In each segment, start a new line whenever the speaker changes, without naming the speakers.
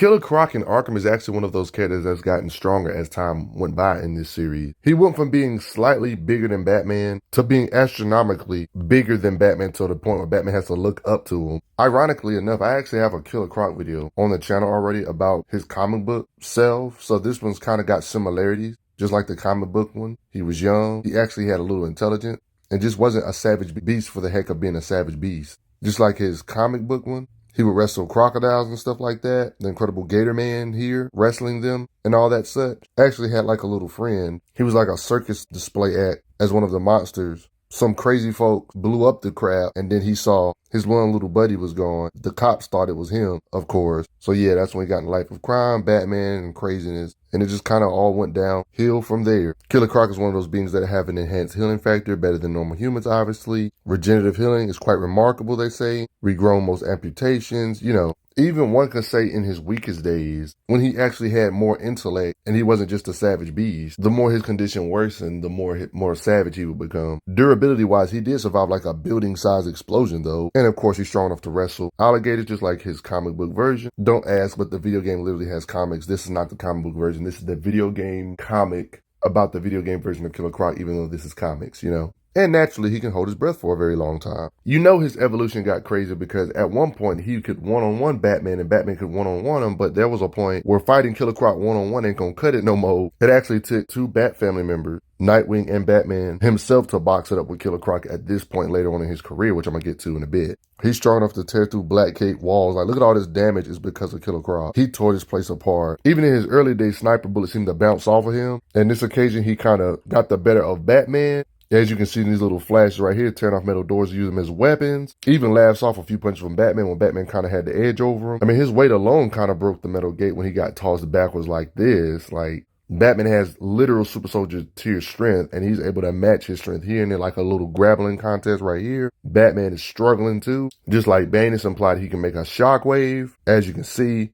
Killer Croc in Arkham is actually one of those characters that's gotten stronger as time went by in this series. He went from being slightly bigger than Batman to being astronomically bigger than Batman to the point where Batman has to look up to him. Ironically enough, I actually have a Killer Croc video on the channel already about his comic book self, so this one's kind of got similarities. Just like the comic book one, he was young, he actually had a little intelligence, and just wasn't a savage beast for the heck of being a savage beast. Just like his comic book one, he would wrestle crocodiles and stuff like that. The Incredible Gator Man here, wrestling them and all that such. Actually had like a little friend. He was like a circus display act as one of the monsters. Some crazy folk blew up the crowd, and then he saw his one little buddy was gone. The cops thought it was him, of course. So yeah, that's when he got in Life of Crime, Batman, and craziness. And it just kind of all went downhill from there. Killer Croc is one of those beings that have an enhanced healing factor, better than normal humans, obviously. Regenerative healing is quite remarkable, they say. Regrown most amputations, you know. Even one could say in his weakest days, when he actually had more intellect and he wasn't just a savage beast, the more his condition worsened, the more savage he would become. Durability-wise, he did survive like a building-sized explosion, though. And of course, he's strong enough to wrestle alligators just like his comic book version. Don't ask, but the video game literally has comics. This is not the comic book version. This is the video game comic about the video game version of Killer Croc, even though this is comics, you know? And naturally, he can hold his breath for a very long time. You know his evolution got crazy because at one point, he could one-on-one Batman and Batman could one-on-one him, but there was a point where fighting Killer Croc one-on-one ain't gonna cut it no more. It actually took two Bat family members, Nightwing and Batman himself, to box it up with Killer Croc at this point later on in his career, which I'm gonna get to in a bit. He's strong enough to tear through Black Cape walls. Like, look at all this damage is because of Killer Croc. He tore this place apart. Even in his early days, sniper bullets seemed to bounce off of him. And this occasion, he kind of got the better of Batman. As you can see in these little flashes right here, tearing off metal doors to use them as weapons. Even laughs off a few punches from Batman when Batman kind of had the edge over him. I mean, his weight alone kind of broke the metal gate when he got tossed backwards like this. Like, Batman has literal super soldier tier strength, and he's able to match his strength here and there, like a little grappling contest right here. Batman is struggling too. Just like Banus implied, he can make a shockwave. As you can see,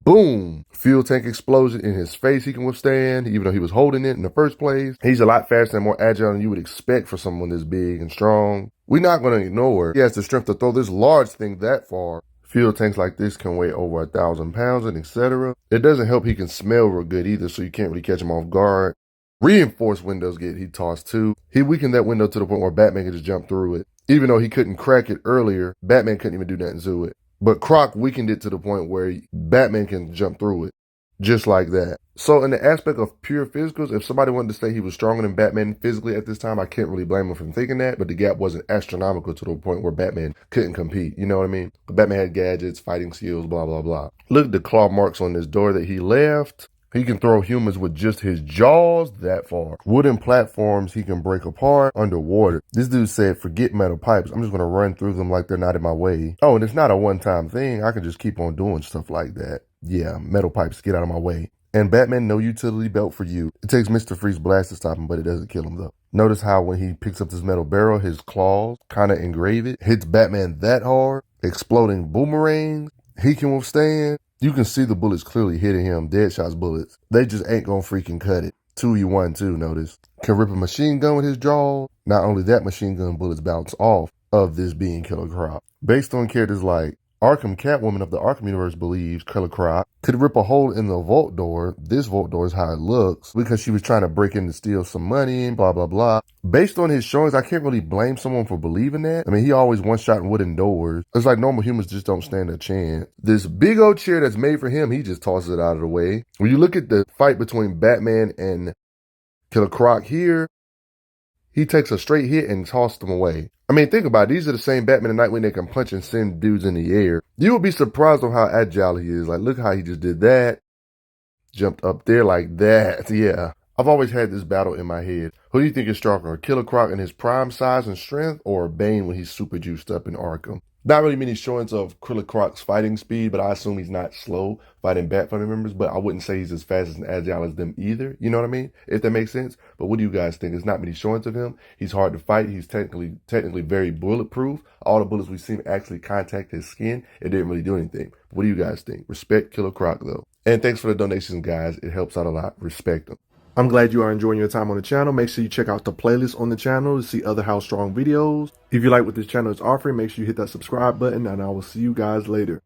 boom! Fuel tank explosion in his face he can withstand, even though he was holding it in the first place. He's a lot faster and more agile than you would expect for someone this big and strong. We're not going to ignore he has the strength to throw this large thing that far. Fuel tanks like this can weigh over 1,000 pounds and etc. It doesn't help he can smell real good either, so you can't really catch him off guard. Reinforced windows he tossed too. He weakened that window to the point where Batman could just jump through it. Even though he couldn't crack it earlier, Batman couldn't even do nothing to it. But Croc weakened it to the point where Batman can jump through it. Just like that. So in the aspect of pure physicals, if somebody wanted to say he was stronger than Batman physically at this time, I can't really blame him for thinking that, but the gap wasn't astronomical to the point where Batman couldn't compete. You know what I mean? But Batman had gadgets, fighting skills, blah, blah, blah. Look at the claw marks on this door that he left. He can throw humans with just his jaws that far. Wooden platforms he can break apart underwater. This dude said, forget metal pipes. I'm just going to run through them like they're not in my way. Oh, and it's not a one-time thing. I can just keep on doing stuff like that. Yeah, metal pipes, get out of my way. And Batman, no utility belt for you. It takes Mr. Freeze blast to stop him, but it doesn't kill him though. Notice how when he picks up this metal barrel, his claws kind of engrave it. Hits Batman that hard. Exploding boomerangs he can withstand. You can see the bullets clearly hitting him. Deadshot's bullets. They just ain't gonna freaking cut it. 2u1 too, notice. Can rip a machine gun with his jaw. Not only that, machine gun bullets bounce off of this being Killer Croc. Based on characters like Arkham, Catwoman of the Arkham universe believes Killer Croc could rip a hole in the vault door. This vault door is how it looks because she was trying to break in to steal some money and blah, blah, blah. Based on his showings, I can't really blame someone for believing that. I mean, he always one-shot in wooden doors. It's like normal humans just don't stand a chance. This big old chair that's made for him, he just tosses it out of the way. When you look at the fight between Batman and Killer Croc here, he takes a straight hit and tosses them away. I mean, think about it. These are the same Batman and Nightwing that can punch and send dudes in the air. You would be surprised on how agile he is. Like, look how he just did that. Jumped up there like that. Yeah. I've always had this battle in my head. Who do you think is stronger? Killer Croc in his prime size and strength, or Bane when he's super juiced up in Arkham? Not really many showings of Killer Croc's fighting speed, but I assume he's not slow fighting Bat family members, but I wouldn't say he's as fast and agile as them either. You know what I mean? If that makes sense. But what do you guys think? There's not many showings of him. He's hard to fight. He's technically very bulletproof. All the bullets we've seen actually contact his skin. It didn't really do anything. What do you guys think? Respect Killer Croc though. And thanks for the donations, guys. It helps out a lot. Respect them. I'm glad you are enjoying your time on the channel. Make sure you check out the playlist on the channel to see other How Strong videos. If you like what this channel is offering, make sure you hit that subscribe button, and I will see you guys later.